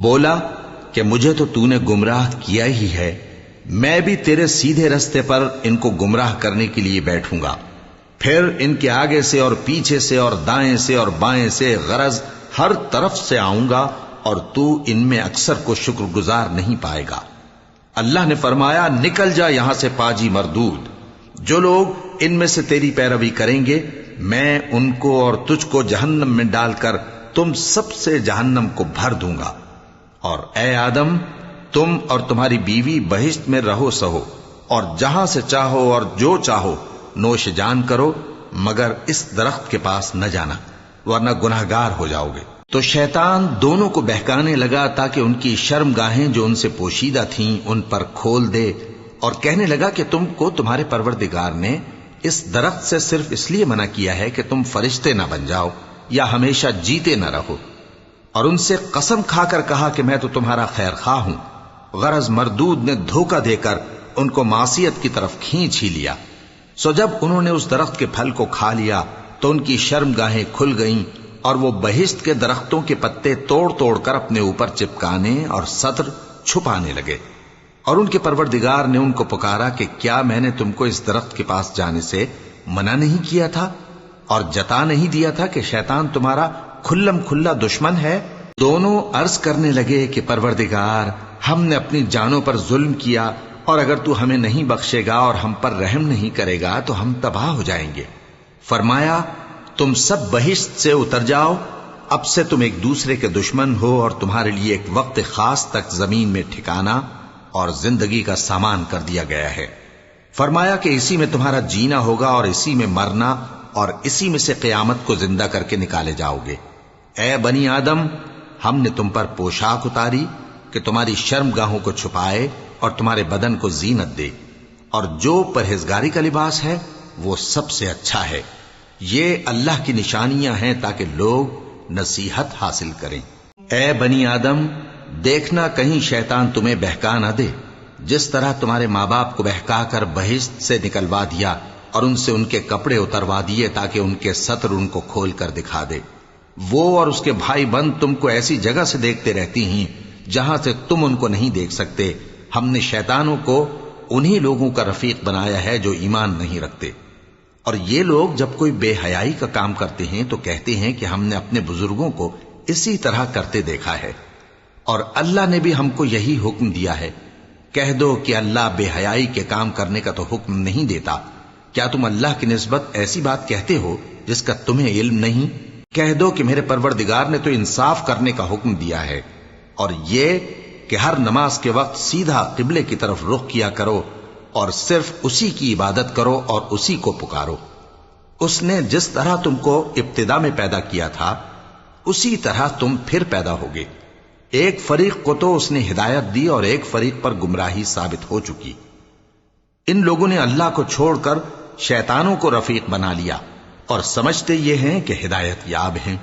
بولا کہ مجھے تو تو نے گمراہ کیا ہی ہے، میں بھی تیرے سیدھے رستے پر ان کو گمراہ کرنے کے لیے بیٹھوں گا، پھر ان کے آگے سے اور پیچھے سے اور دائیں سے اور بائیں سے غرض ہر طرف سے آؤں گا، اور تو ان میں اکثر کو شکر گزار نہیں پائے گا۔ اللہ نے فرمایا نکل جا یہاں سے پاجی مردود، جو لوگ ان میں سے تیری پیروی کریں گے میں ان کو اور تجھ کو جہنم میں ڈال کر تم سب سے جہنم کو بھر دوں گا، اور اے آدم تم اور تمہاری بیوی بہشت میں رہو سہو، اور جہاں سے چاہو اور جو چاہو نوش جان کرو، مگر اس درخت کے پاس نہ جانا ورنہ گناہگار ہو جاؤ گے۔ تو شیطان دونوں کو بہکانے لگا تاکہ ان کی شرم گاہیں جو ان سے پوشیدہ تھیں ان پر کھول دے، اور کہنے لگا کہ تم کو تمہارے پروردگار نے اس درخت سے صرف اس لیے منع کیا ہے کہ تم فرشتے نہ بن جاؤ یا ہمیشہ جیتے نہ رہو، اور ان سے قسم کھا کر کہا کہ میں تو تمہارا خیر خواہ ہوں۔ غرض مردود نے دھوکہ دے کر ان کو معصیت کی طرف کھینچ ہی لیا، سو جب انہوں نے اس درخت کے پھل کو کھا لیا تو ان کی شرم گاہیں کھل گئیں، اور وہ بہشت کے درختوں کے پتے توڑ توڑ کر اپنے اوپر چپکانے اور سطر چھپانے لگے، اور ان کے پروردگار نے ان کو پکارا کہ کیا میں نے تم کو اس درخت کے پاس جانے سے منع نہیں کیا تھا اور جتا نہیں دیا تھا کہ شیطان تمہارا کھلم کھلا دشمن ہے؟ دونوں عرض کرنے لگے کہ پروردگار ہم نے اپنی جانوں پر ظلم کیا، اور اگر تو ہمیں نہیں بخشے گا اور ہم پر رحم نہیں کرے گا تو ہم تباہ ہو جائیں گے۔ فرمایا تم سب بہشت سے اتر جاؤ، اب سے تم ایک دوسرے کے دشمن ہو، اور تمہارے لیے ایک وقت خاص تک زمین میں ٹھکانا اور زندگی کا سامان کر دیا گیا ہے۔ فرمایا کہ اسی میں تمہارا جینا ہوگا اور اسی میں مرنا، اور اسی میں سے قیامت کو زندہ کر کے نکالے جاؤ گے۔ اے بنی آدم ہم نے تم پر پوشاک اتاری کہ تمہاری شرم گاہوں کو چھپائے اور تمہارے بدن کو زینت دے، اور جو پرہیزگاری کا لباس ہے وہ سب سے اچھا ہے۔ یہ اللہ کی نشانیاں ہیں تاکہ لوگ نصیحت حاصل کریں۔ اے بنی آدم دیکھنا کہیں شیطان تمہیں بہکا نہ دے، جس طرح تمہارے ماں باپ کو بہکا کر بہشت سے نکلوا دیا اور ان سے ان کے کپڑے اتروا دیے تاکہ ان کے سطر ان کو کھول کر دکھا دے۔ وہ اور اس کے بھائی بند تم کو ایسی جگہ سے دیکھتے رہتی ہیں جہاں سے تم ان کو نہیں دیکھ سکتے۔ ہم نے شیطانوں کو انہی لوگوں کا رفیق بنایا ہے جو ایمان نہیں رکھتے، اور یہ لوگ جب کوئی بے حیائی کا کام کرتے ہیں تو کہتے ہیں کہ ہم نے اپنے بزرگوں کو اسی طرح کرتے دیکھا ہے، اور اللہ نے بھی ہم کو یہی حکم دیا ہے۔ کہہ دو کہ اللہ بے حیائی کے کام کرنے کا تو حکم نہیں دیتا، کیا تم اللہ کی نسبت ایسی بات کہتے ہو جس کا تمہیں علم نہیں؟ کہہ دو کہ میرے پروردگار نے تو انصاف کرنے کا حکم دیا ہے، اور یہ کہ ہر نماز کے وقت سیدھا قبلے کی طرف رخ کیا کرو اور صرف اسی کی عبادت کرو اور اسی کو پکارو۔ اس نے جس طرح تم کو ابتدا میں پیدا کیا تھا اسی طرح تم پھر پیدا ہوگے۔ ایک فریق کو تو اس نے ہدایت دی اور ایک فریق پر گمراہی ثابت ہو چکی۔ ان لوگوں نے اللہ کو چھوڑ کر شیطانوں کو رفیق بنا لیا اور سمجھتے یہ ہیں کہ ہدایت یاب ہیں۔